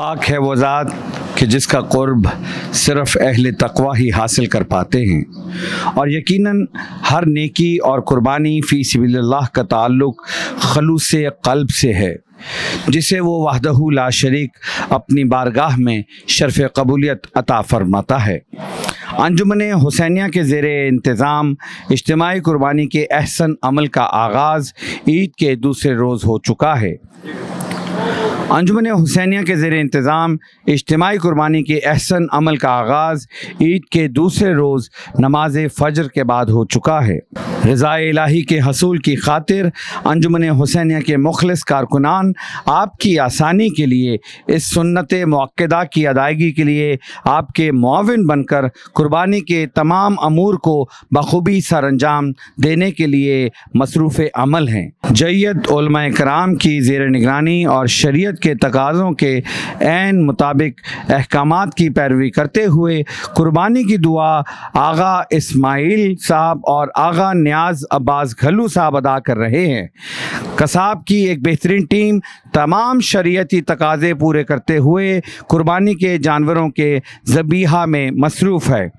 पाक है वो ज़ात कि जिसका क़ुर्ब सिर्फ़ अहले तक़वा ही हासिल कर पाते हैं, और यकीनन हर नेकी और कुर्बानी फ़ी सबिलिल्लाह का ताल्लुक़ ख़ुलूस क़ल्ब से है, जिसे वो वहदहू ला शरीक अपनी बारगाह में शर्फ़ कबूलियत अता फ़रमाता है। अंजुमन हुसैनिया के ज़ेर इंतज़ाम इज्तिमाई कुर्बानी के अहसन अमल का आगाज़ ईद के दूसरे रोज़ हो चुका है। अंजुमन हुसैनिया के ज़ेर इंतज़ाम इज्तिमाई कुर्बानी के अहसन अमल का आगाज़ ईद के दूसरे रोज़ नमाज फ़जर के बाद हो चुका है। रज़ाए इलाही के हसूल की खातिर अंजुमन हुसैनिया के मुखलिस कारकुनान आपकी आसानी के लिए इस सुन्नत मुअक्कदा की अदायगी के लिए आपके मुआविन बनकर कुर्बानी के तमाम अमूर को बखूबी सरअंजाम देने के लिए मसरूफ़ अमल हैं। जय्यत उलमाए कराम की ज़ेर निगरानी और शरीयत के तकाज़ों के ऐन मुताबिक अहकामात की पैरवी करते हुए कुर्बानी की दुआ आगा इस्माइल साहब और आगा न्याज अब्बास घल्लू साहब अदा कर रहे हैं। कसाब की एक बेहतरीन टीम तमाम शरीयती तकाज़े पूरे करते हुए कुर्बानी के जानवरों के ज़बीहा में मसरूफ़ है।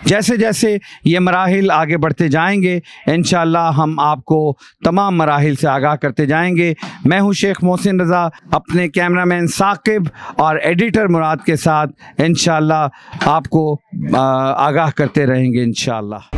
जैसे जैसे ये मराहिल आगे बढ़ते जाएंगे इंशाअल्लाह हम आपको तमाम मराहिल से आगाह करते जाएंगे। मैं हूँ शेख मोहसिन रज़ा, अपने कैमरामैन साकिब और एडिटर मुराद के साथ इंशाअल्लाह आपको आगाह करते रहेंगे इंशाअल्लाह।